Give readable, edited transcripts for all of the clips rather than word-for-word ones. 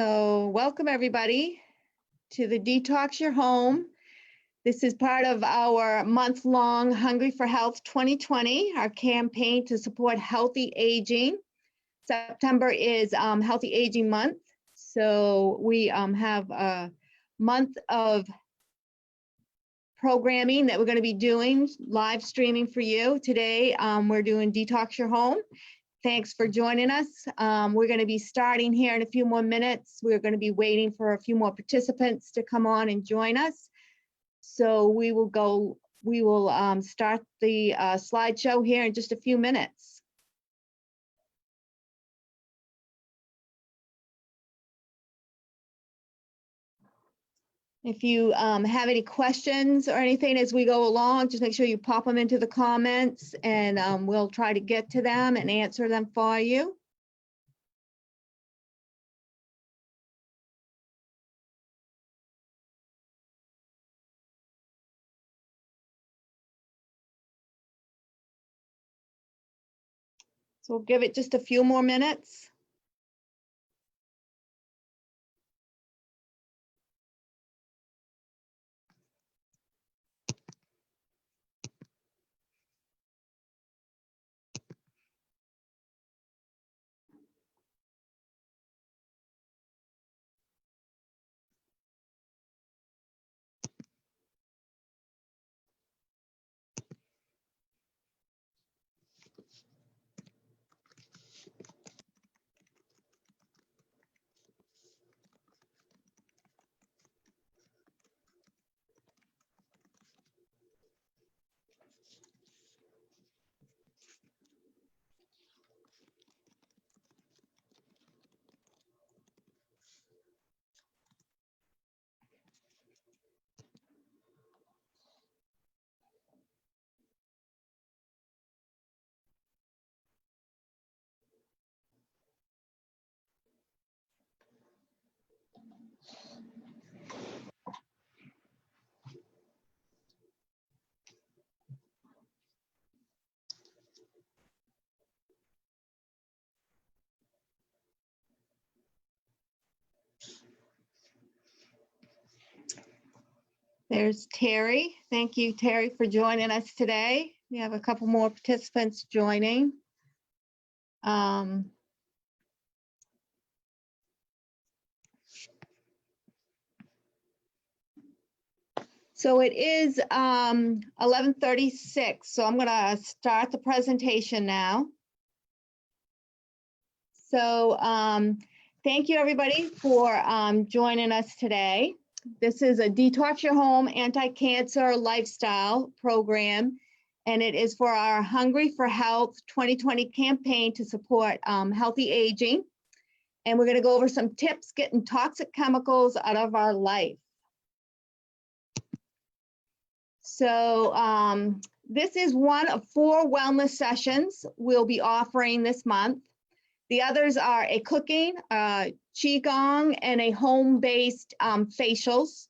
So welcome everybody to the Detox Your Home. This is part of our month-long Hungry for Health 2020, our campaign to support healthy aging. September is Healthy Aging Month. So we have a month of programming that we're going to be doing, live streaming for you. Today, we're doing Detox Your Home. Thanks for joining us. We're going to be starting here in a few more minutes. We're going to be waiting for a few more participants to come on and join us. So we will start the slideshow here in just a few minutes. If you have any questions or anything as we go along, just make sure you pop them into the comments and we'll try to get to them and answer them for you. So we'll give it just a few more minutes. There's Terry. Thank you, Terry, for joining us today. We have a couple more participants joining. So it is 11:36, so I'm going to start the presentation now. So thank you, everybody, for joining us today. This is a Detox Your Home anti-cancer lifestyle program, and it is for our Hungry for Health 2020 campaign to support healthy aging. And we're going to go over some tips getting toxic chemicals out of our life. So this is one of 4 wellness sessions we'll be offering this month. The others are a cooking, qigong, and a home-based facials.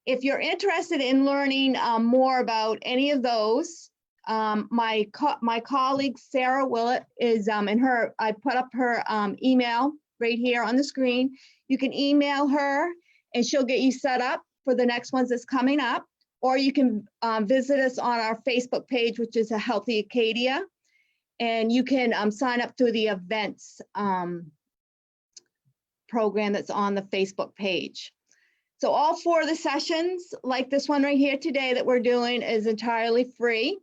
If you're interested in learning more about any of those, my colleague Sarah Willett is I put up her email right here on the screen. You can email her and she'll get you set up for the next ones that's coming up. Or you can visit us on our Facebook page, which is a Healthy Acadia. And you can sign up through the events program that's on the Facebook page. So all 4 of the sessions, like this one right here today that we're doing, is entirely free.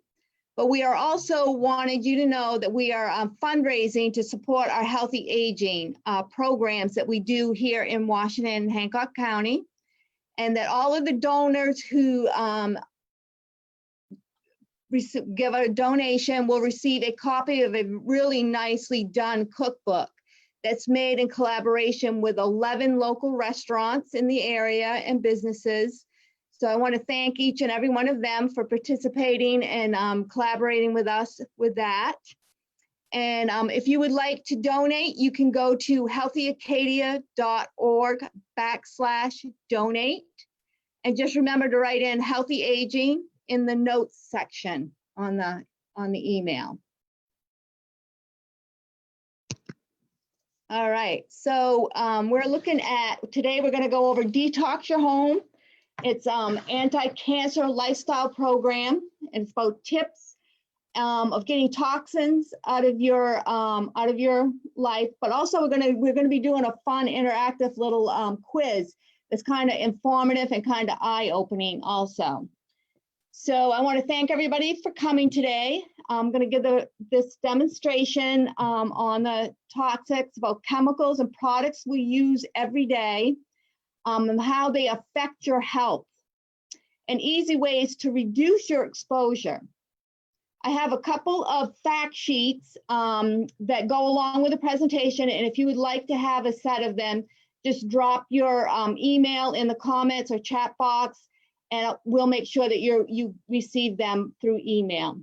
But we are also wanted you to know that we are fundraising to support our healthy aging programs that we do here in Washington and Hancock County. And that all of the donors who give a donation will receive a copy of a really nicely done cookbook that's made in collaboration with 11 local restaurants in the area and businesses. So I want to thank each and every one of them for participating and collaborating with us with that. And if you would like to donate, you can go to healthyacadia.org/donate. And just remember to write in healthy aging in the notes section on the email. All right, so we're looking at, today we're gonna go over Detox Your Home. It's anti-cancer lifestyle program, and it's about tips of getting toxins out of your life, but also we're gonna be doing a fun interactive little quiz that's kind of informative and kind of eye-opening also. So I want to thank everybody for coming today. I'm going to give this demonstration on the toxics, about chemicals and products we use every day, and how they affect your health, and easy ways to reduce your exposure. I have a couple of fact sheets that go along with the presentation, and if you would like to have a set of them, just drop your email in the comments or chat box, and we'll make sure that you receive them through email.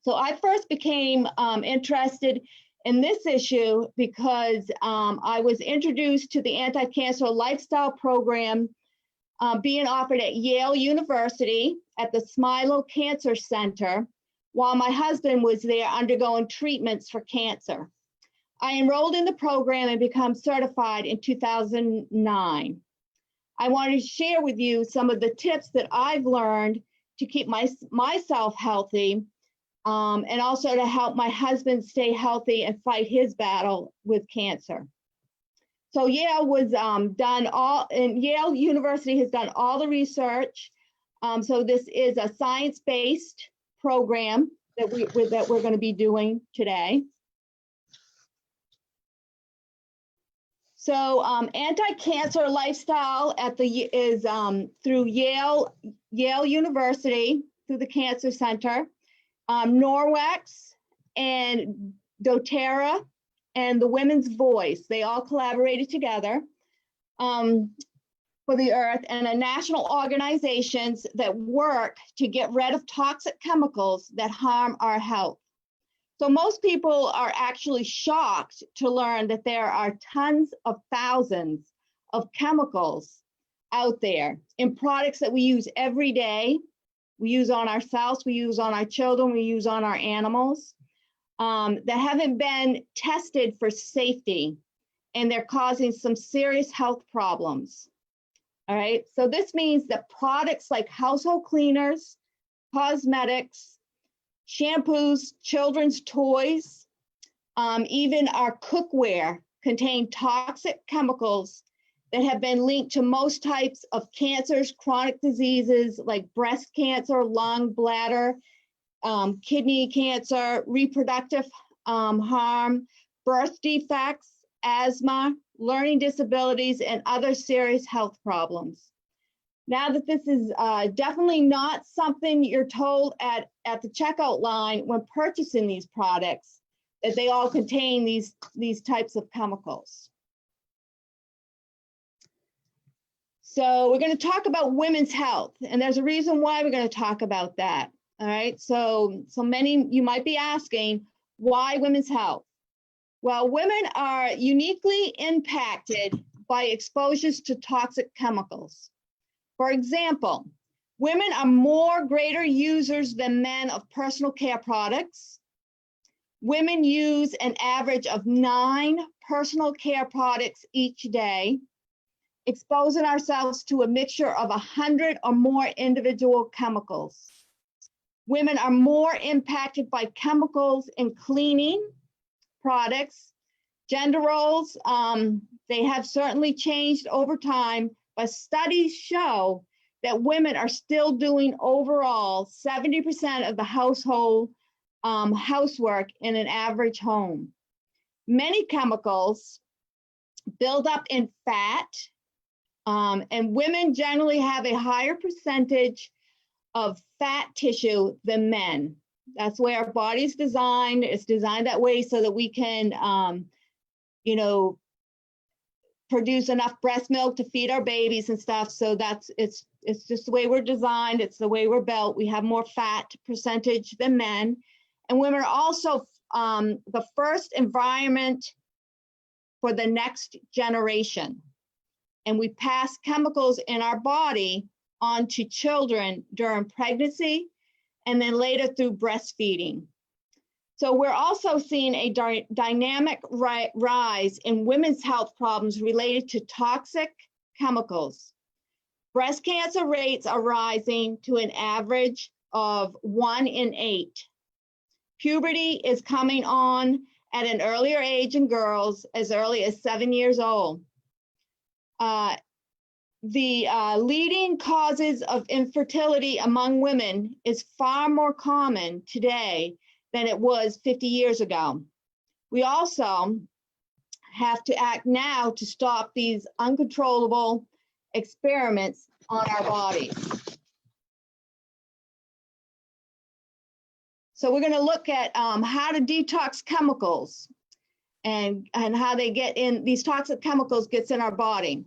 So I first became interested in this issue because I was introduced to the anti-cancer lifestyle program being offered at Yale University at the Smilo Cancer Center while my husband was there undergoing treatments for cancer. I enrolled in the program and became certified in 2009. I wanted to share with you some of the tips that I've learned to keep myself healthy, and also to help my husband stay healthy and fight his battle with cancer. So Yale University has done all the research. So this is a science-based program that we're going to be doing today. So anti-cancer lifestyle is through Yale University, through the Cancer Center, Norwex and doTERRA and the Women's Voice. They all collaborated together for the earth, and a national organizations that work to get rid of toxic chemicals that harm our health. So most people are actually shocked to learn that there are tons of thousands of chemicals out there in products that we use every day. We use on ourselves, we use on our children, we use on our animals, that haven't been tested for safety, and they're causing some serious health problems. All right, so this means that products like household cleaners, cosmetics, shampoos, children's toys, even our cookware contain toxic chemicals that have been linked to most types of cancers, chronic diseases like breast cancer, lung, bladder, kidney cancer, reproductive harm, birth defects, asthma, learning disabilities, and other serious health problems. Now that this is definitely not something you're told at the checkout line when purchasing these products, that they all contain these types of chemicals. So we're going to talk about women's health, and there's a reason why we're going to talk about that. All right, so many, you might be asking, why women's health? Well, women are uniquely impacted by exposures to toxic chemicals. For example, women are greater users than men of personal care products. Women use an average of 9 personal care products each day, exposing ourselves to a mixture of 100 or more individual chemicals. Women are more impacted by chemicals in cleaning products. Gender roles, they have certainly changed over time, but studies show that women are still doing overall 70% of the household housework in an average home. Many chemicals build up in fat, and women generally have a higher percentage of fat tissue than men. That's the way our body's designed. It's designed that way so that we can, produce enough breast milk to feed our babies and stuff. So it's just the way we're designed. It's the way we're built. We have more fat percentage than men. And women are also the first environment for the next generation. And we pass chemicals in our body on to children during pregnancy and then later through breastfeeding. So we're also seeing a dynamic rise in women's health problems related to toxic chemicals. Breast cancer rates are rising to an average of 1 in 8. Puberty is coming on at an earlier age in girls, as early as 7 years old. The leading causes of infertility among women is far more common today than it was 50 years ago. We also have to act now to stop these uncontrollable experiments on our bodies. So we're going to look at how to detox chemicals and how they get in, these toxic chemicals gets in our body.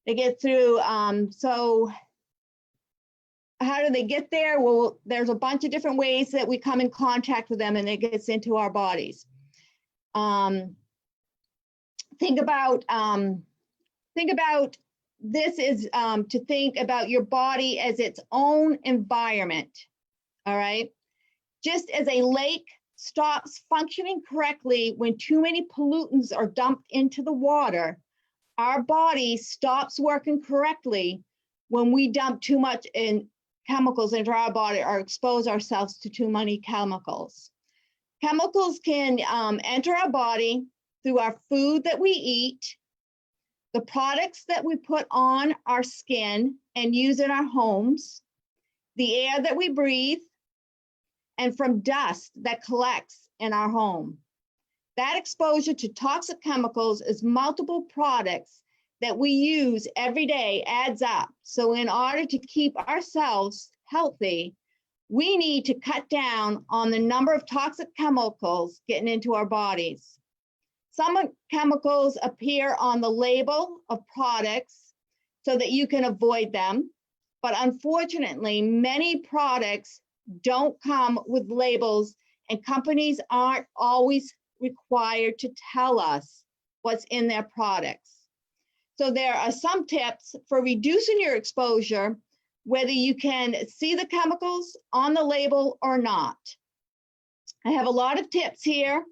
They get through, so how do they get there? Well, there's a bunch of different ways that we come in contact with them and it gets into our bodies. Think about this is to think about your body as its own environment, all right? Just as a lake stops functioning correctly when too many pollutants are dumped into the water, our body stops working correctly when we dump too much in chemicals into our body or expose ourselves to too many chemicals. Chemicals can enter our body through our food that we eat, the products that we put on our skin and use in our homes, the air that we breathe, and from dust that collects in our home. That exposure to toxic chemicals is multiple products that we use every day adds up. So in order to keep ourselves healthy, we need to cut down on the number of toxic chemicals getting into our bodies. Some chemicals appear on the label of products so that you can avoid them. But unfortunately, many products don't come with labels, and companies aren't always required to tell us what's in their products. So there are some tips for reducing your exposure, whether you can see the chemicals on the label or not. I have a lot of tips here,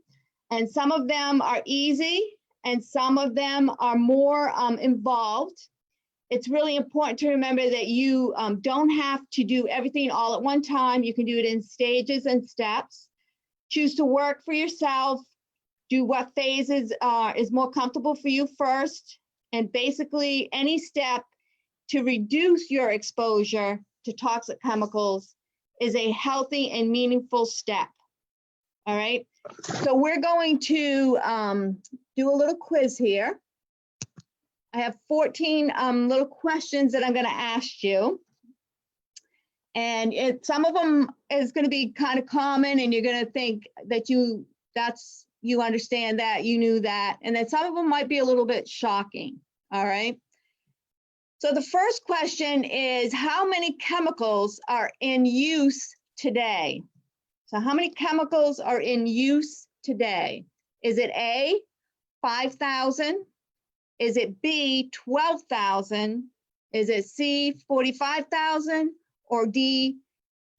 and some of them are easy and some of them are more involved. It's really important to remember that you don't have to do everything all at one time. You can do it in stages and steps. Choose to work for yourself. Do what phases is more comfortable for you first. And basically any step to reduce your exposure to toxic chemicals is a healthy and meaningful step. All right. So we're going to do a little quiz here. I have 14 little questions that I'm going to ask you. And some of them is going to be kind of common and you're going to think that you understand that, you knew that. And then some of them might be a little bit shocking. All right. So the first question is, how many chemicals are in use today? So how many chemicals are in use today? Is it A, 5,000? Is it B, 12,000? Is it C, 45,000? Or D,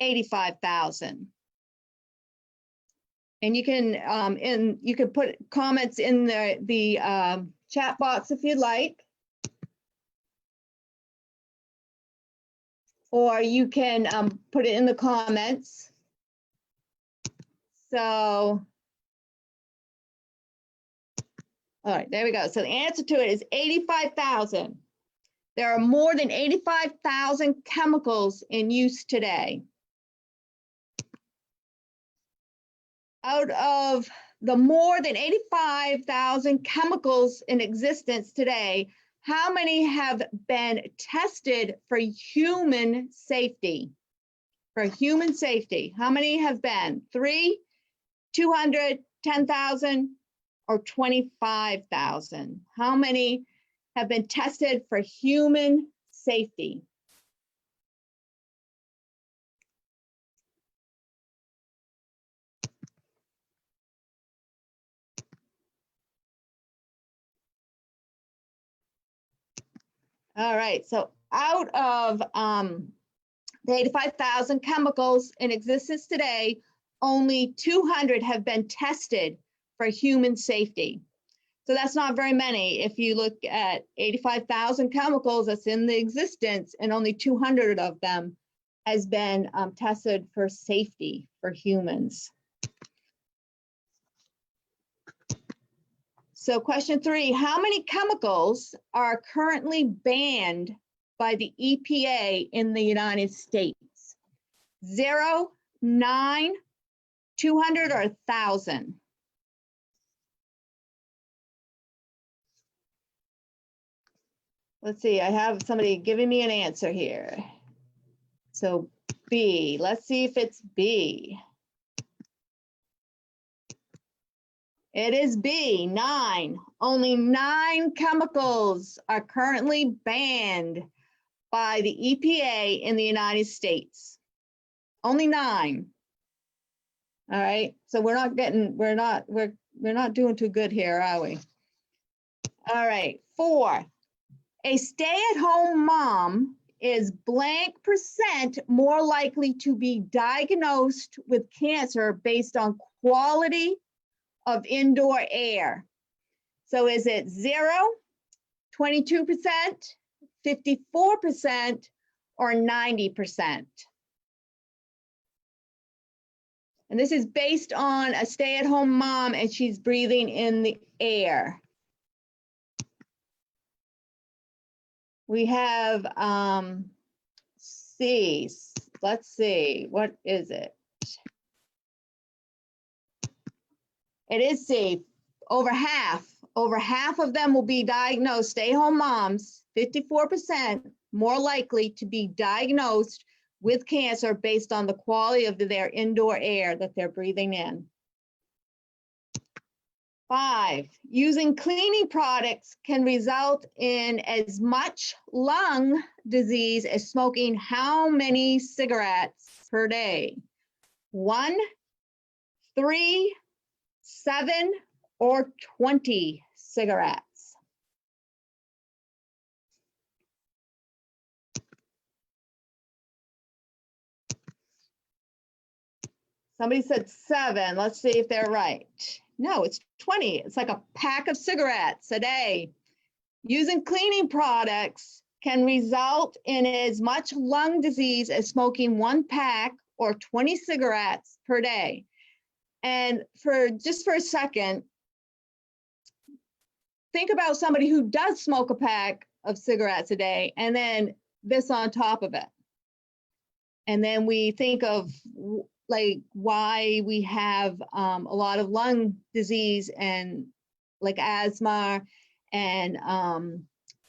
85,000? And you can put comments in the chat box if you'd like. Or you can put it in the comments. So, all right, there we go. So the answer to it is 85,000. There are more than 85,000 chemicals in use today. Out of the more than 85,000 chemicals in existence today, how many have been tested for human safety? For human safety, how many have been? 3, 200, 10,000, or 25,000? How many have been tested for human safety? All right, so out of the 85,000 chemicals in existence today, only 200 have been tested for human safety. So that's not very many. If you look at 85,000 chemicals that's in the existence, and only 200 of them has been tested for safety for humans. So question 3, how many chemicals are currently banned by the EPA in the United States? 0, 9, 200, or 1,000? Let's see, I have somebody giving me an answer here. So B, let's see if it's B. It is B, 9. Only 9 chemicals are currently banned by the EPA in the United States. Only 9. All right, so we're not doing too good here, are we? All right, 4. A stay-at-home mom is blank % more likely to be diagnosed with cancer based on quality of indoor air. So is it 0, 22%, 54%, or 90%? And this is based on a stay-at-home mom and she's breathing in the air. We have C. Let's see, what is it? It is C. Over half of them will be diagnosed, stay-home moms, 54% more likely to be diagnosed with cancer based on the quality of their indoor air that they're breathing in. 5, using cleaning products can result in as much lung disease as smoking how many cigarettes per day? 1, 3, 7, or 20 cigarettes? Somebody said 7. Let's see if they're right. No, it's 20. It's like a pack of cigarettes a day. Using cleaning products can result in as much lung disease as smoking 1 pack or 20 cigarettes per day. And just for a second, think about somebody who does smoke a pack of cigarettes a day and then this on top of it. And then we think of like why we have a lot of lung disease and like asthma and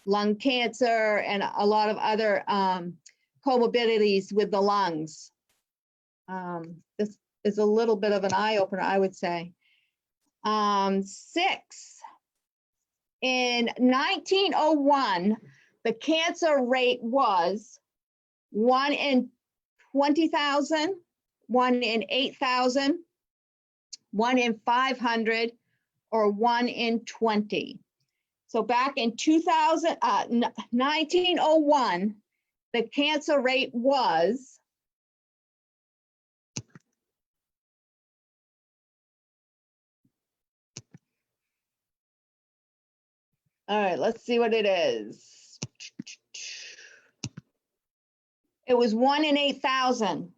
lung cancer and a lot of other comorbidities with the lungs. This is a little bit of an eye-opener, I would say. 6, in 1901, the cancer rate was 1 in 20,000, 1 in 8,000, 1 in 500, or 1 in 20. So back in 1901, the cancer rate was all right, let's see what it is. It was 1 in 8,000.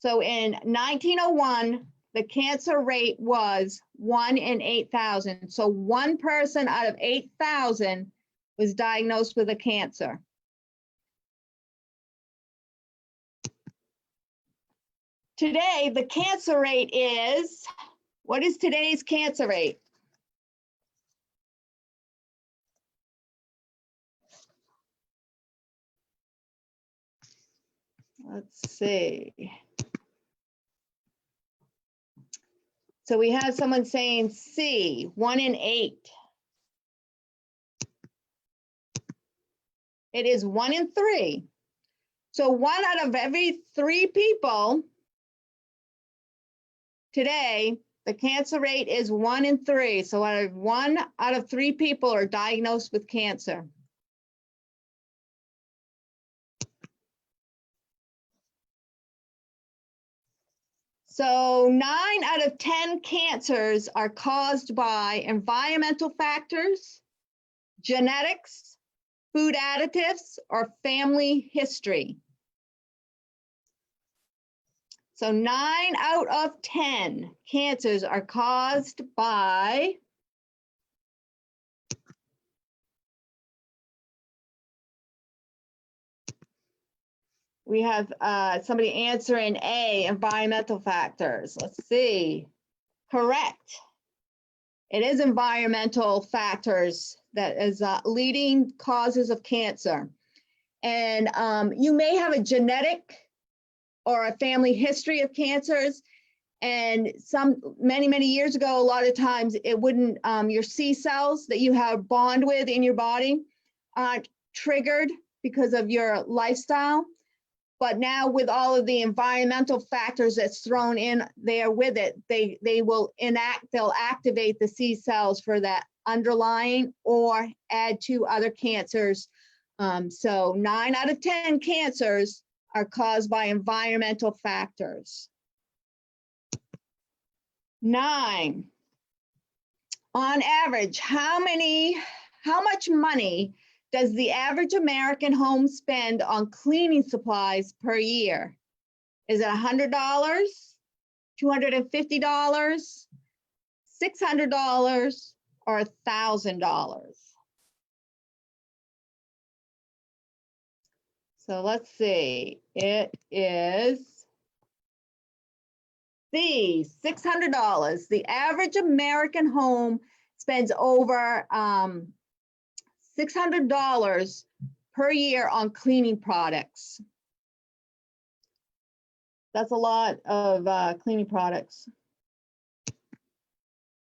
So in 1901, the cancer rate was 1 in 8,000. So 1 person out of 8,000 was diagnosed with a cancer. Today, the cancer rate is, what is today's cancer rate? Let's see. So we have someone saying C, 1 in 8. It is 1 in 3. So 1 out of every 3 people today, the cancer rate is 1 in 3. So 1 out of 3 people are diagnosed with cancer. So 9 out of 10 cancers are caused by environmental factors, genetics, food additives, or family history. So 9 out of 10 cancers are caused by we have somebody answering A, environmental factors. Let's see. Correct. It is environmental factors that is leading causes of cancer. And you may have a genetic or a family history of cancers. And many years ago, a lot of times it wouldn't, your C cells that you have bond with in your body aren't triggered because of your lifestyle. But now with all of the environmental factors that's thrown in there with it, they'll activate the C cells for that underlying or add to other cancers. So 9 out of 10 cancers are caused by environmental factors. 9, on average, how much money does the average American home spend on cleaning supplies per year? Is it $100, $250, $600, or $1,000? So let's see, it is C, $600. The average American home spends over $600 per year on cleaning products. That's a lot of cleaning products.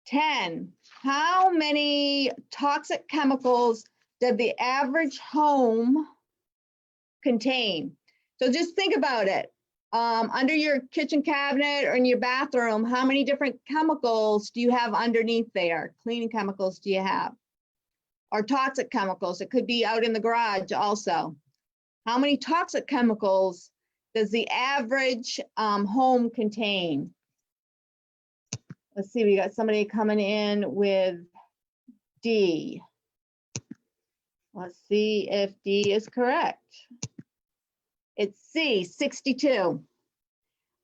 10, how many toxic chemicals does the average home contain? So just think about it. Under your kitchen cabinet or in your bathroom, how many different chemicals do you have underneath there? Cleaning chemicals do you have? Or toxic chemicals? It could be out in the garage also. How many toxic chemicals does the average home contain? Let's see, we got somebody coming in with D. Let's see if D is correct. It's C, 62.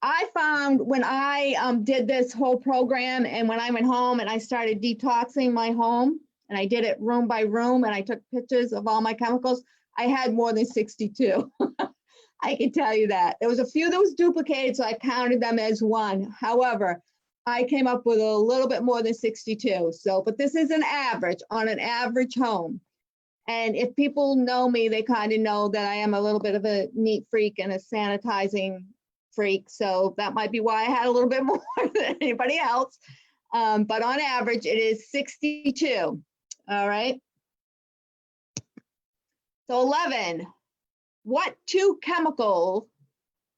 I found when I did this whole program and when I went home and I started detoxing my home and I did it room by room and I took pictures of all my chemicals, I had more than 62. I can tell you that. There was a few that was duplicated, so I counted them as one. However, I came up with a little bit more than 62. So, but this is an average on an average home. And if people know me, they kind of know that I am a little bit of a neat freak and a sanitizing freak. So that might be why I had a little bit more than anybody else. But on average, it is 62. All right. So 11, what 2 chemical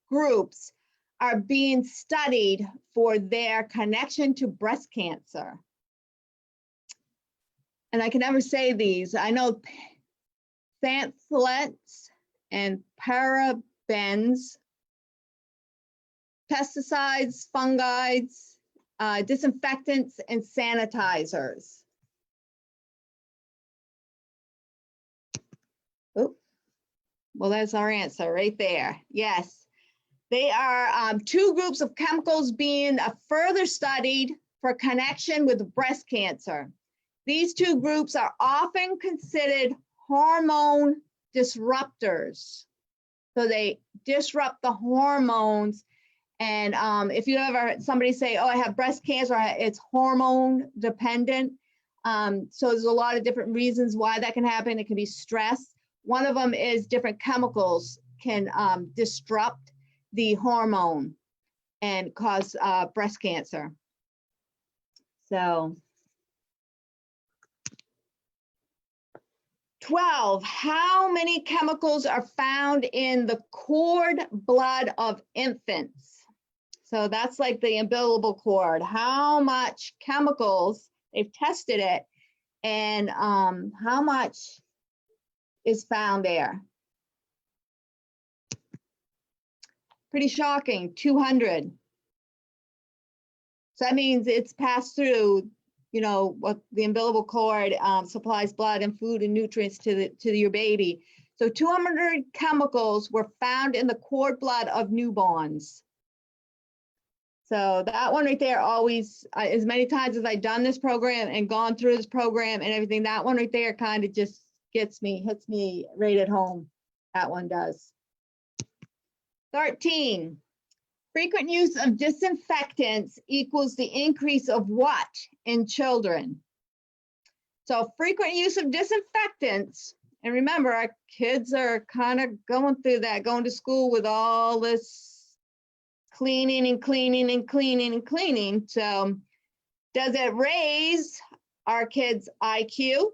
groups are being studied for their connection to breast cancer? And I can never say these. I know phthalates and parabens, pesticides, fungicides, disinfectants, and sanitizers. Oh, well, that's our answer right there. Yes, they are 2 groups of chemicals being further studied for connection with breast cancer. These 2 groups are often considered hormone disruptors. So they disrupt the hormones. And if you ever heard somebody say, oh, I have breast cancer, it's hormone dependent. So there's a lot of different reasons why that can happen. It can be stress. One of them is different chemicals can disrupt the hormone and cause breast cancer. So 12, how many chemicals are found in the cord blood of infants? So that's like the umbilical cord. How much chemicals, they've tested it, and how much is found there? Pretty shocking, 200. So that means it's passed through, you know, what the umbilical cord supplies blood and food and nutrients to your baby. So 200 chemicals were found in the cord blood of newborns. So that one right there always, as many times as I've done this program and gone through this program and everything, that one right there kind of just hits me right at home. That one does. 13, frequent use of disinfectants equals the increase of what in children? So frequent use of disinfectants, and remember, our kids are kind of going through that, going to school with all this cleaning and cleaning and cleaning and cleaning. So does it raise our kids' IQ,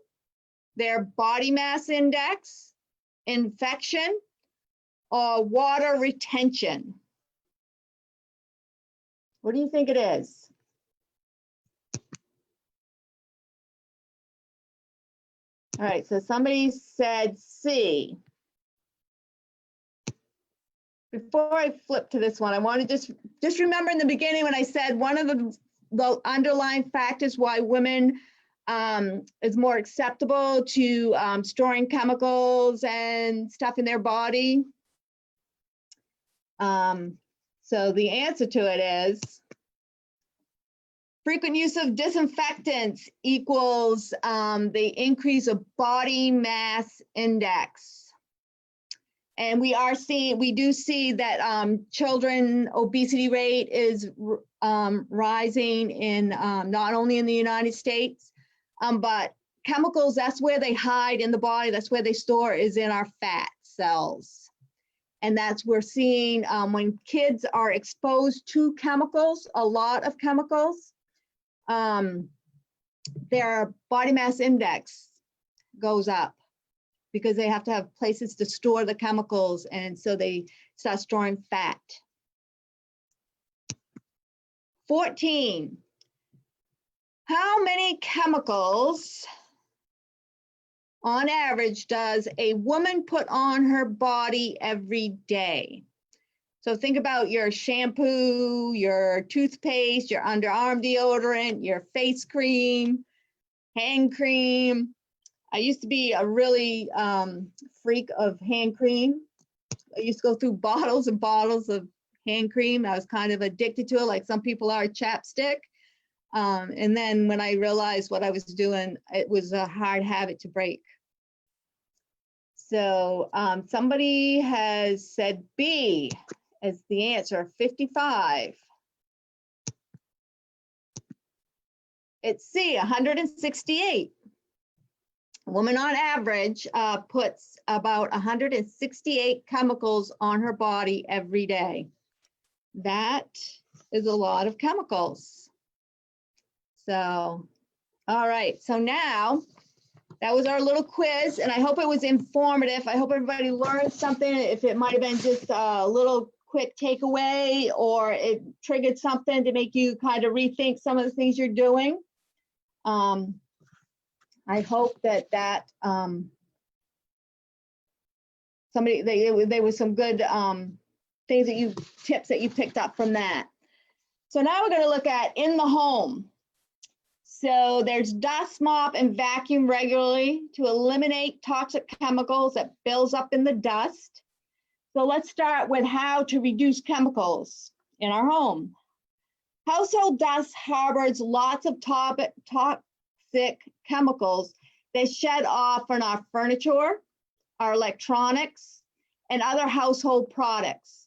their body mass index, infection, or water retention? What do you think it is? All right, so somebody said C. Before I flip to this one, I want to just remember in the beginning when I said one of the underlying factors why women is more acceptable to storing chemicals and stuff in their body. So the answer to it is frequent use of disinfectants equals the increase of body mass index. And we do see that children obesity rate is rising in not only in the United States, but chemicals, that's where they hide in the body, that's where they store, is in our fat cells. And that's we're seeing when kids are exposed to chemicals, a lot of chemicals, their body mass index goes up because they have to have places to store the chemicals, and so they start storing fat. 14, how many chemicals on average does a woman put on her body every day? So think about your shampoo, your toothpaste, your underarm deodorant, your face cream, hand cream. I used to be a really freak of hand cream. I used to go through bottles and bottles of hand cream. I was kind of addicted to it, like some people are chapstick. And then when I realized what I was doing, it was a hard habit to break. So somebody has said B as the answer, 55. It's C, 168. A woman on average puts about 168 chemicals on her body every day. That is a lot of chemicals. So, all right, so now that was our little quiz, and I hope it was informative. I hope everybody learned something. If it might have been just a little quick takeaway, or it triggered something to make you kind of rethink some of the things you're doing. I hope that there was some good tips that you picked up from that. So now we're going to look at in the home. So there's dust, mop, and vacuum regularly to eliminate toxic chemicals that builds up in the dust. So let's start with how to reduce chemicals in our home. Household dust harbors lots of toxic chemicals that shed off on our furniture, our electronics, and other household products.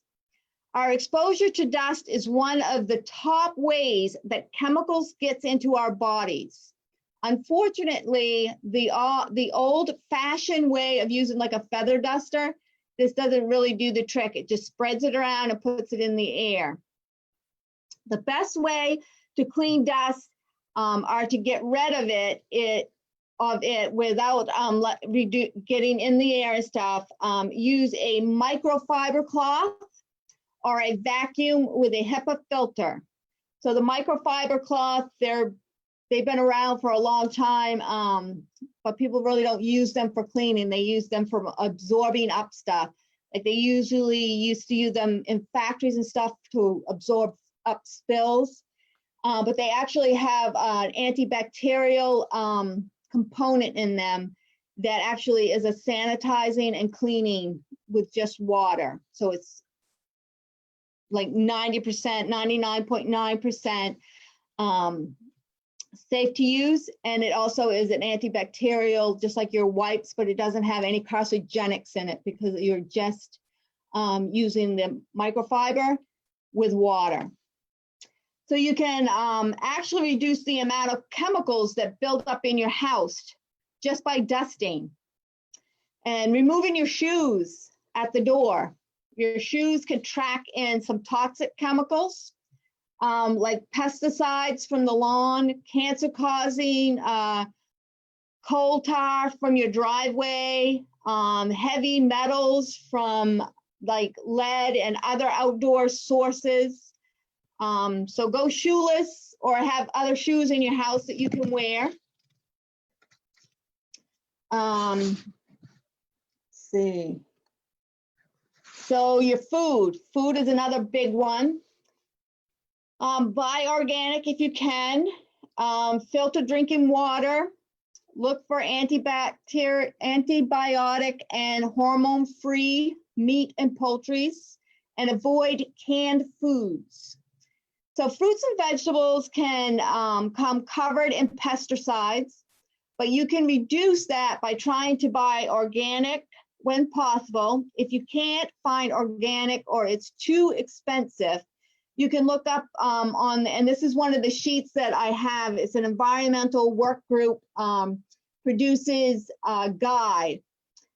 Our exposure to dust is one of the top ways that chemicals gets into our bodies. Unfortunately, the old-fashioned way of using like a feather duster, this doesn't really do the trick. It just spreads it around and puts it in the air. The best way to clean dust are to get rid of it without getting in the air and stuff. Use a microfiber cloth or a vacuum with a HEPA filter. So the microfiber cloth, they've been around for a long time, but people really don't use them for cleaning. They use them for absorbing up stuff. Like they usually used to use them in factories and stuff to absorb up spills. but they actually have an antibacterial component in them that actually is a sanitizing and cleaning with just water. So it's like 90%, 99.9% safe to use. And it also is an antibacterial, just like your wipes, but it doesn't have any carcinogenics in it because you're just using the microfiber with water. So you can actually reduce the amount of chemicals that build up in your house just by dusting and removing your shoes at the door. Your shoes can track in some toxic chemicals like pesticides from the lawn, cancer-causing coal tar from your driveway, heavy metals from like lead and other outdoor sources. So go shoeless or have other shoes in your house that you can wear. Let's see. So your food is another big one. Buy organic if you can. Filter drinking water. Look for antibiotic and hormone-free meat and poultries, and avoid canned foods. So fruits and vegetables can come covered in pesticides, but you can reduce that by trying to buy organic when possible. If you can't find organic or it's too expensive, you can look up and this is one of the sheets that I have. It's an environmental work group produces a guide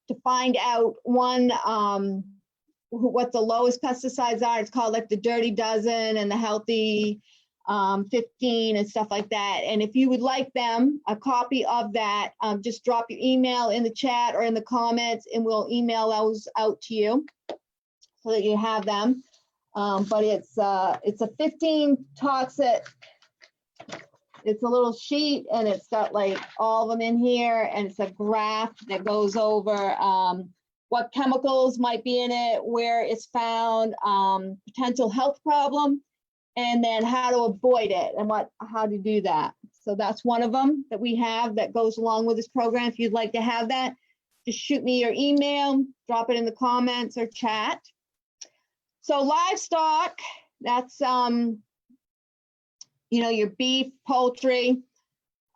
to find out what the lowest pesticides are. It's called like the Dirty Dozen and the Healthy 15 and stuff like that. And if you would like them, a copy of that, just drop your email in the chat or in the comments and we'll email those out to you so that you have them. But it's a 15 toxic, it's a little sheet and it's got like all of them in here, and it's a graph that goes over what chemicals might be in it, where it's found, potential health problem, and then how to avoid it and how to do that. So that's one of them that we have that goes along with this program. If you'd like to have that, just shoot me your email, drop it in the comments or chat. So livestock, that's your beef, poultry,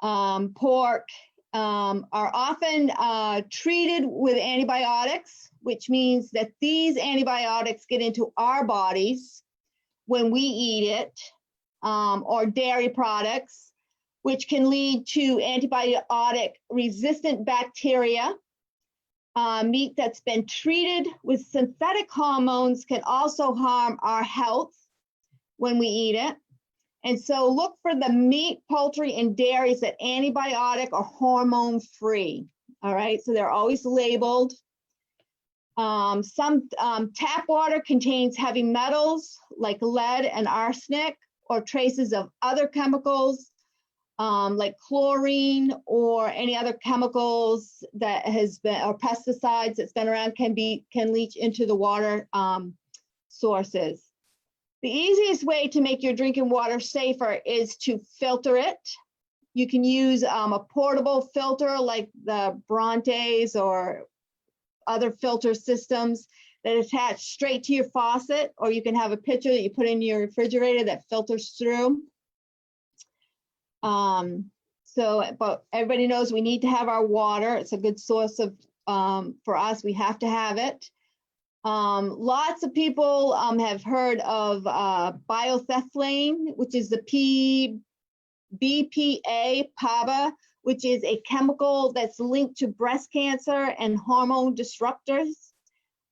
pork, are often treated with antibiotics, which means that these antibiotics get into our bodies when we eat it, or dairy products, which can lead to antibiotic resistant bacteria. Meat that's been treated with synthetic hormones can also harm our health when we eat it. And so look for the meat, poultry, and dairies that antibiotic or hormone free. All right, so they're always labeled. Some tap water contains heavy metals like lead and arsenic, or traces of other chemicals like chlorine or any other chemicals that has been, or pesticides that's been around, can leach into the water sources. The easiest way to make your drinking water safer is to filter it. You can use a portable filter like the Brontes or other filter systems that attach straight to your faucet, or you can have a pitcher that you put in your refrigerator that filters through. But everybody knows we need to have our water. It's a good source of, for us, we have to have it. Lots of people have heard of bioethylene, which is the BPA, PABA, which is a chemical that's linked to breast cancer and hormone disruptors.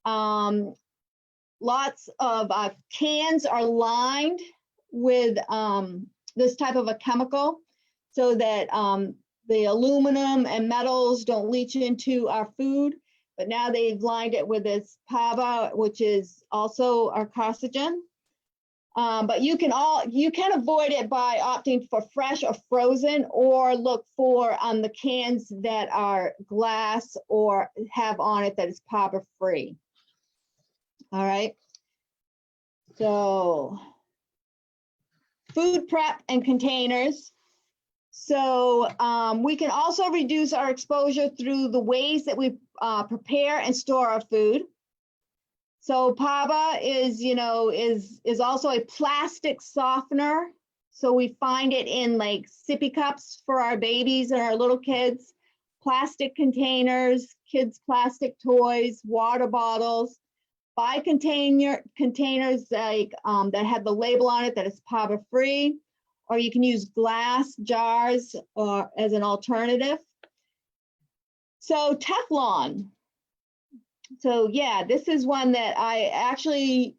Lots of cans are lined with this type of a chemical so that the aluminum and metals don't leach into our food. But now they've lined it with this PABA, which is also a carcinogen. But you can avoid it by opting for fresh or frozen, or look for the cans that are glass or have on it that is PABA free. All right. So food prep and containers. So we can also reduce our exposure through the ways that we prepare and store our food. So PABA is also a plastic softener. So we find it in like sippy cups for our babies and our little kids, plastic containers, kids' plastic toys, water bottles. Buy containers like that have the label on it that is PABA free, or you can use glass jars as an alternative. So Teflon. So yeah, this is one that I actually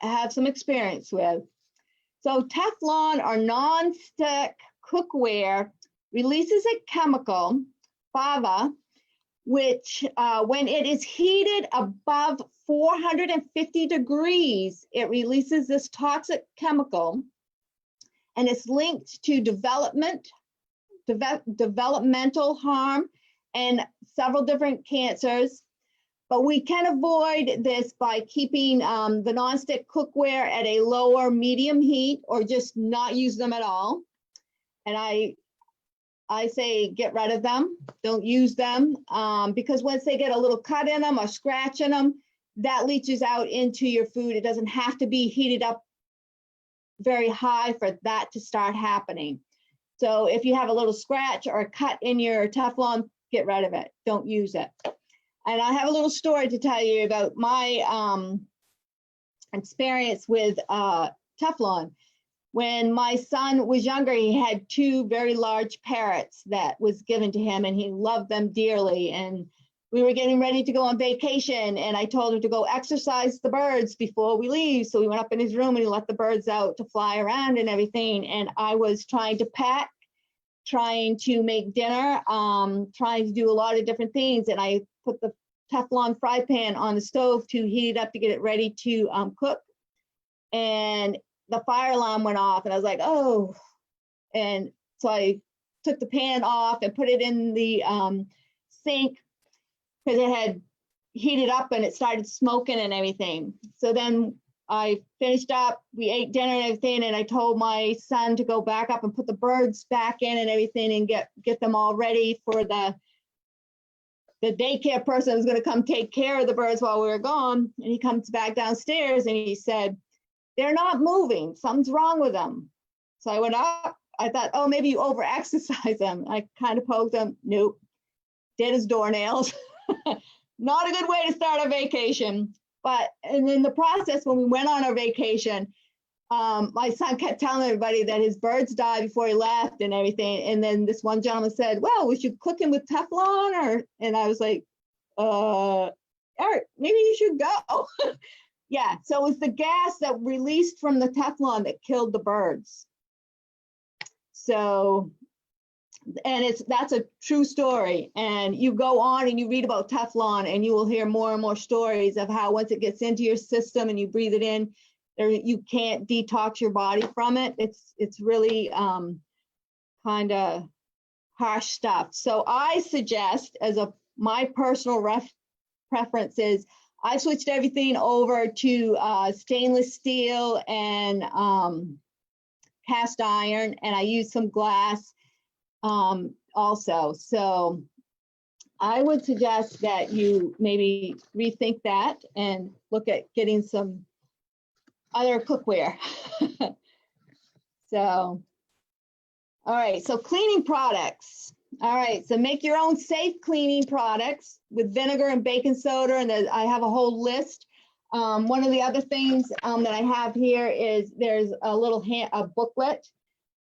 have some experience with. So Teflon or non-stick cookware releases a chemical, PABA, which when it is heated above 450 degrees, it releases this toxic chemical, and it's linked to developmental harm and several different cancers. But we can avoid this by keeping the nonstick cookware at a lower medium heat, or just not use them at all. And I say get rid of them, don't use them, because once they get a little cut in them or scratch in them, that leaches out into your food. It doesn't have to be heated up very high for that to start happening. So if you have a little scratch or a cut in your Teflon, get rid of it, don't use it. And I have a little story to tell you about my experience with Teflon. When my son was younger, he had two very large parrots that was given to him, and he loved them dearly. And we were getting ready to go on vacation, and I told him to go exercise the birds before we leave. So we went up in his room and he let the birds out to fly around and everything. And I was trying to pack, trying to make dinner, trying to do a lot of different things. And I put the Teflon fry pan on the stove to heat it up to get it ready to cook. And the fire alarm went off, and I was like, oh. And so I took the pan off and put it in the sink, because it had heated up and it started smoking and everything. So then I finished up, we ate dinner and everything, and I told my son to go back up and put the birds back in and everything and get them all ready for the daycare person who was going to come take care of the birds while we were gone. And he comes back downstairs and he said, they're not moving, something's wrong with them. So I went up, I thought, oh, maybe you over exercise them. I kind of poked them, nope, dead as doornails. Not a good way to start a vacation. But and in the process, when we went on our vacation, my son kept telling everybody that his birds died before he left and everything. And then this one gentleman said, well, we should cook him with Teflon, and I was like, Eric, maybe you should go. Yeah, so it was the gas that released from the Teflon that killed the birds. So, and that's a true story. And you go on and you read about Teflon, and you will hear more and more stories of how once it gets into your system and you breathe it in, you can't detox your body from it. It's really kind of harsh stuff. So I suggest, as my personal preference is, I switched everything over to stainless steel and cast iron, and I use some glass also. So I would suggest that you maybe rethink that and look at getting some other cookware. So, all right, so cleaning products. All right, so make your own safe cleaning products with vinegar and baking soda, and I have a whole list. One of the other things that I have here is there's a little booklet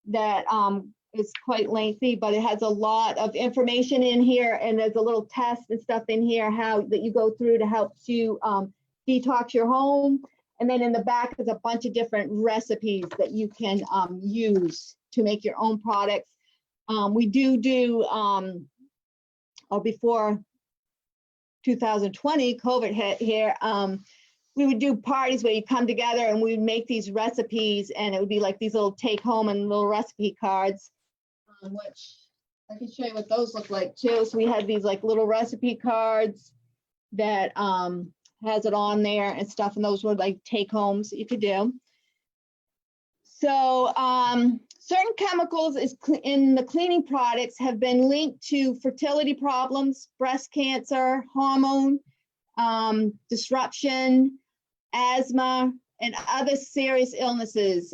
that is quite lengthy, but it has a lot of information in here, and there's a little test and stuff in here that you go through to help you detox your home. And then in the back is a bunch of different recipes that you can use to make your own products. We do before 2020, COVID hit here, we would do parties where you come together and we would make these recipes, and it would be like these little take home and little recipe cards, which I can show you what those look like too. So we had these like little recipe cards that has it on there and stuff, and those were like take homes you could do. So certain chemicals in the cleaning products have been linked to fertility problems, breast cancer, hormone disruption, asthma, and other serious illnesses.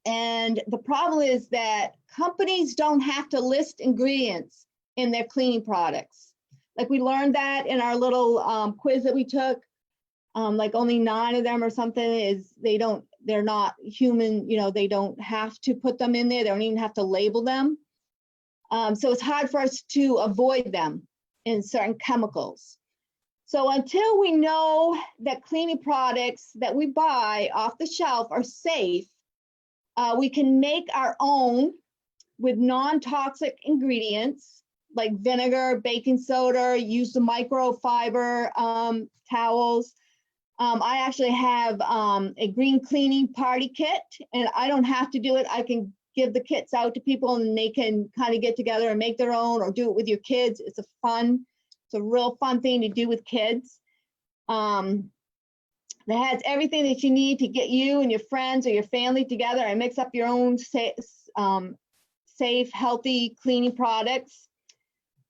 And the problem is that companies don't have to list ingredients in their cleaning products. Like we learned that in our little quiz that we took, like only 9 of them or something is they're not human, they don't have to put them in there. They don't even have to label them. So it's hard for us to avoid them in certain chemicals. So until we know that cleaning products that we buy off the shelf are safe, we can make our own with non-toxic ingredients like vinegar, baking soda, use the microfiber towels. I actually have a green cleaning party kit, and I don't have to do it. I can give the kits out to people and they can kind of get together and make their own or do it with your kids. It's a real fun thing to do with kids. That has everything that you need to get you and your friends or your family together and mix up your own safe, healthy cleaning products.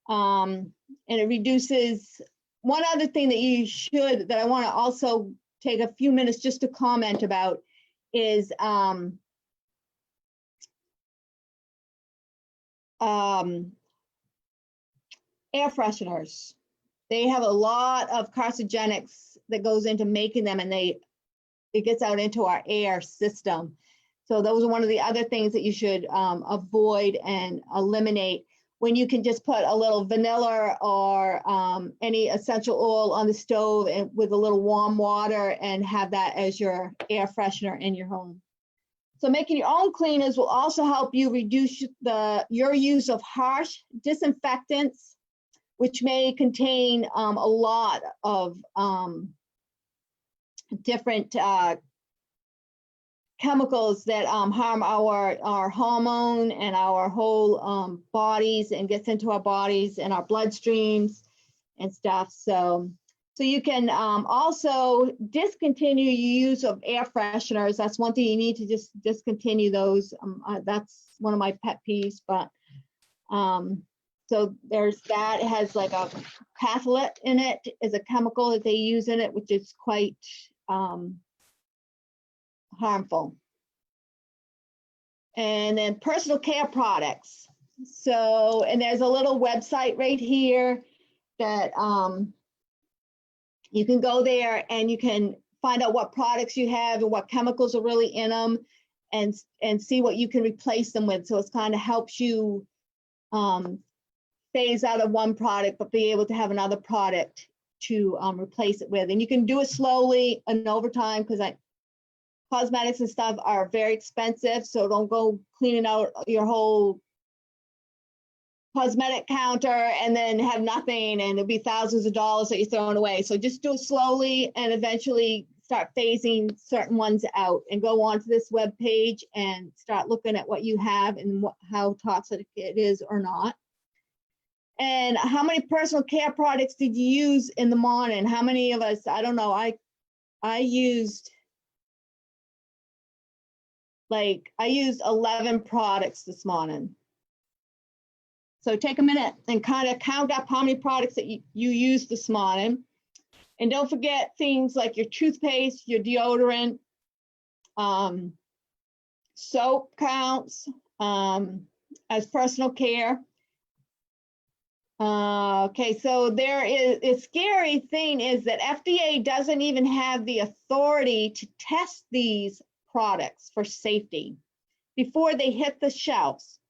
And it reduces. One other thing that I want to also take a few minutes just to comment about is air fresheners. They have a lot of carcinogenics that goes into making them, and it gets out into our air system. So those are one of the other things that you should avoid and eliminate when you can just put a little vanilla or any essential oil on the stove and with a little warm water and have that as your air freshener in your home. So making your own cleaners will also help you reduce your use of harsh disinfectants, which may contain a lot of different chemicals that harm our hormone and our whole bodies and gets into our bodies and our bloodstreams and stuff. So you can also discontinue your use of air fresheners. That's one thing you need to just discontinue those. That's one of my pet peeves, but so there's that. It has like a catalyst in it, is a chemical that they use in it, which is quite harmful. And then personal care products. So, and there's a little website right here that you can go there and you can find out what products you have and what chemicals are really in them and see what you can replace them with. So it kind of helps you phase out of one product, but be able to have another product to replace it with. And you can do it slowly and over time, because cosmetics and stuff are very expensive. So don't go cleaning out your whole cosmetic counter and then have nothing, and it'll be thousands of dollars that you're throwing away. So just do it slowly and eventually start phasing certain ones out, and go onto this web page and start looking at what you have and how toxic it is or not. And how many personal care products did you use in the morning? How many of us? I don't know. I used 11 products this morning. So take a minute and kind of count up how many products that you used this morning. And don't forget things like your toothpaste, your deodorant, soap counts as personal care. Okay, so a scary thing is that FDA doesn't even have the authority to test these products for safety before they hit the shelves.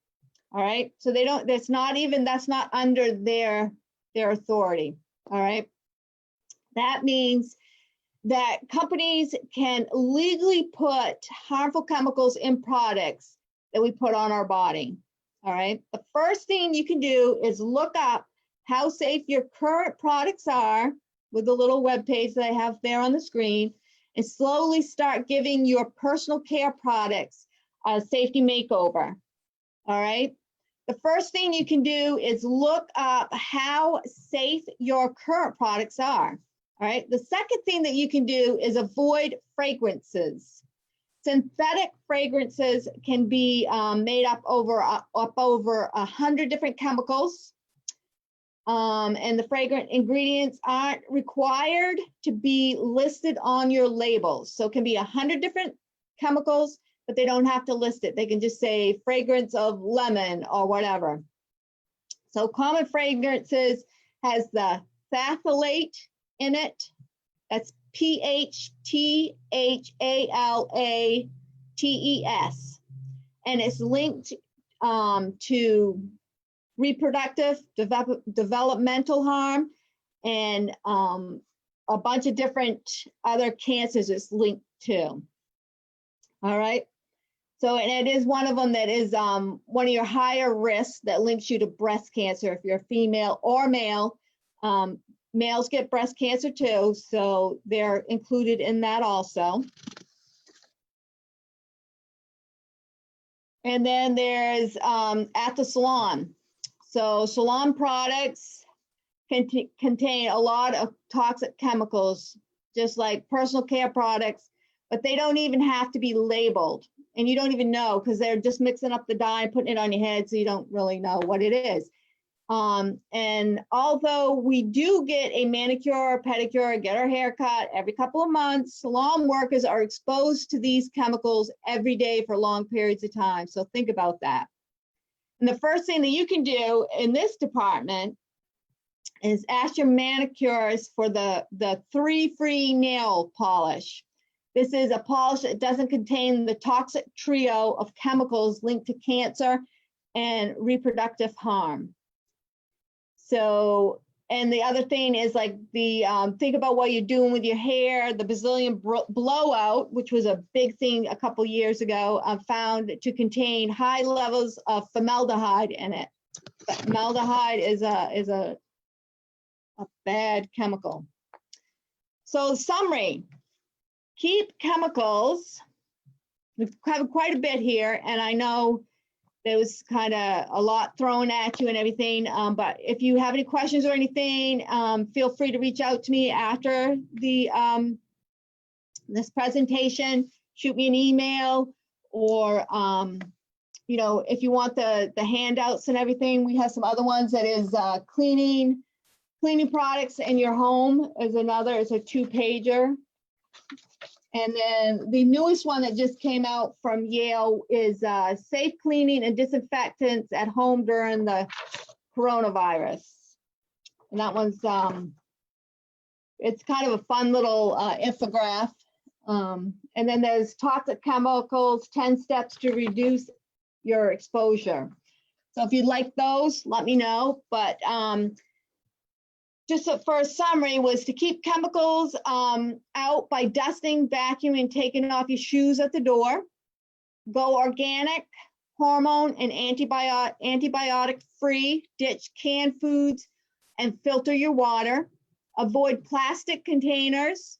All right, so they don't, that's not under their authority. All right, that means that companies can legally put harmful chemicals in products that we put on our body. All right, the first thing you can do is look up how safe your current products are with the little web page that I have there on the screen, and slowly start giving your personal care products a safety makeover. All right, the first thing you can do is look up how safe your current products are. All right, the second thing that you can do is avoid fragrances. Synthetic fragrances can be made up over 100 different chemicals. And the fragrant ingredients aren't required to be listed on your labels. So it can be 100 different chemicals, but they don't have to list it. They can just say fragrance of lemon or whatever. So common fragrances has the phthalate in it. That's PHTHALATES. And it's linked to reproductive, developmental harm, and a bunch of different other cancers it's linked to. All right. So, and it is one of them that is one of your higher risks that links you to breast cancer if you're female or male. Males get breast cancer too, so they're included in that also. And then there's at the salon. So salon products can contain a lot of toxic chemicals, just like personal care products, but they don't even have to be labeled. And you don't even know because they're just mixing up the dye and putting it on your head, so you don't really know what it is. And although we do get a manicure or pedicure, get our hair cut every couple of months, salon workers are exposed to these chemicals every day for long periods of time. So think about that. And the first thing that you can do in this department is ask your manicurist for the 3 free nail polish. This is a polish that doesn't contain the toxic trio of chemicals linked to cancer and reproductive harm. So, and the other thing is like the, think about what you're doing with your hair. The Brazilian blowout, which was a big thing a couple years ago, found to contain high levels of formaldehyde in it. Formaldehyde is a bad chemical. So summary, keep chemicals. We have quite a bit here, and I know there was kind of a lot thrown at you and everything, but if you have any questions or anything, feel free to reach out to me after the this presentation. Shoot me an email, or you know, if you want the handouts and everything, we have some other ones that is cleaning products in your home is another. It's a 2-pager. And then the newest one that just came out from Yale is safe cleaning and disinfectants at home during the coronavirus. And that one's, it's kind of a fun little infograph. And then there's toxic chemicals, 10 steps to reduce your exposure. So if you'd like those, let me know. But just for a summary was to keep chemicals out by dusting, vacuuming, taking off your shoes at the door. Go organic, hormone and antibiotic free. Ditch canned foods and filter your water. Avoid plastic containers.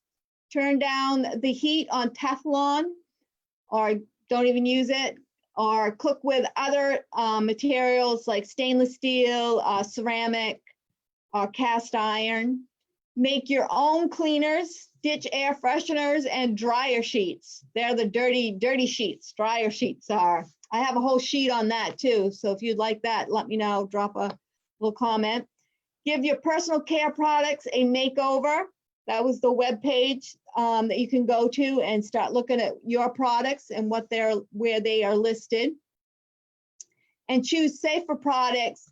Turn down the heat on Teflon, or don't even use it. Or cook with other materials like stainless steel, ceramic, or cast iron. Make your own cleaners, ditch air fresheners and dryer sheets. They're the dirty sheets, dryer sheets are. I have a whole sheet on that too. So if you'd like that, let me know, drop a little comment. Give your personal care products a makeover. That was the webpage that you can go to and start looking at your products and where they are listed. And choose safer products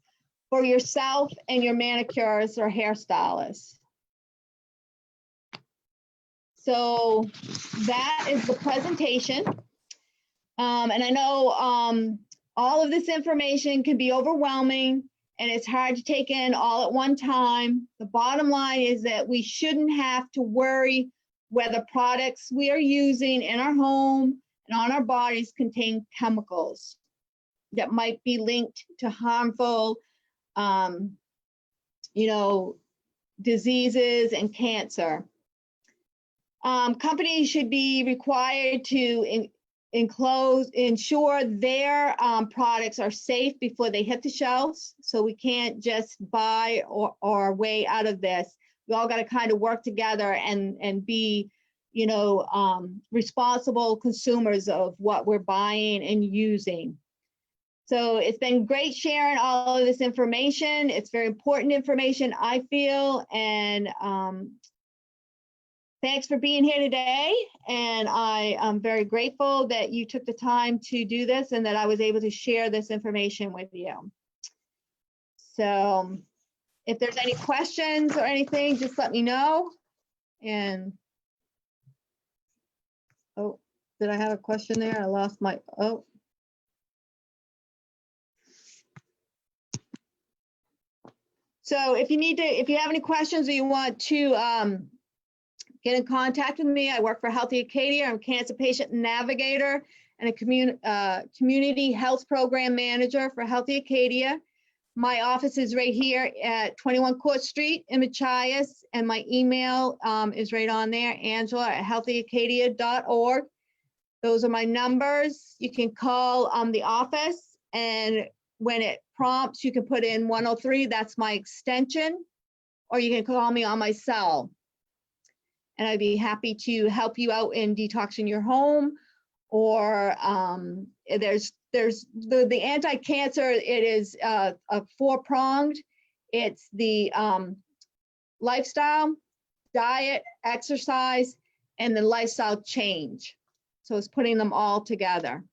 for yourself and your manicurist or hairstylist. So that is the presentation. And I know all of this information can be overwhelming and it's hard to take in all at one time. The bottom line is that we shouldn't have to worry whether products we are using in our home and on our bodies contain chemicals that might be linked to harmful you know, diseases and cancer. Companies should be required to ensure their products are safe before they hit the shelves. So we can't just buy our way out of this. We all got to kind of work together and be responsible consumers of what we're buying and using. So it's been great sharing all of this information. It's very important information, I feel, and thanks for being here today. And I am very grateful that you took the time to do this and that I was able to share this information with you. So if there's any questions or anything, just let me know. And, oh, did I have a question there? I lost my, oh. So if you have any questions or you want to get in contact with me, I work for Healthy Acadia. I'm a cancer patient navigator and a community health program manager for Healthy Acadia. My office is right here at 21 Court Street in Machias, and my email is right on there, angela@healthyacadia.org. Those are my numbers. You can call the office, and when it prompts, you can put in 103, that's my extension, or you can call me on my cell. And I'd be happy to help you out in detoxing your home, or there's the anti-cancer, it is a four-pronged. It's the lifestyle, diet, exercise, and the lifestyle change. So it's putting them all together.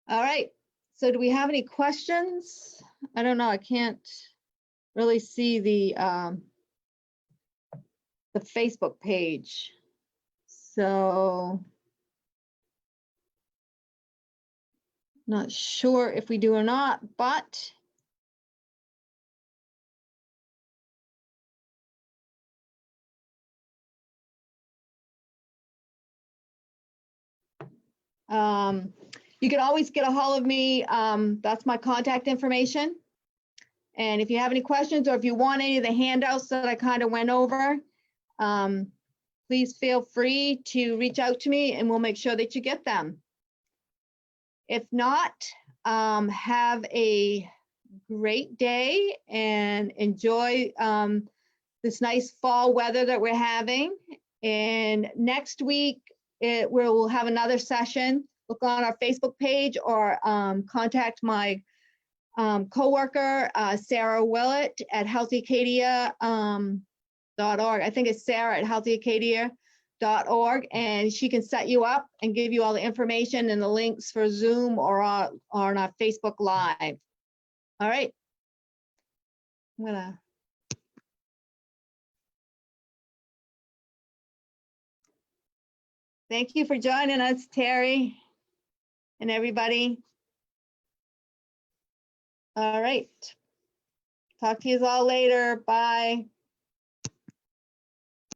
All right, so do we have any questions? I don't know, I can't really see the Facebook page. So not sure if we do or not, but you can always get a hold of me. That's my contact information. And if you have any questions or if you want any of the handouts that I kind of went over, please feel free to reach out to me and we'll make sure that you get them. If not, have a great day and enjoy this nice fall weather that we're having. And next week, we'll have another session. Look on our Facebook page or contact my coworker, Sarah Willett at healthyacadia.org. I think it's Sarah at healthyacadia.org, and she can set you up and give you all the information and the links for Zoom or on our Facebook Live. All right. I'm gonna. Thank you for joining us, Terry, and everybody. All right. Talk to you all later. Bye.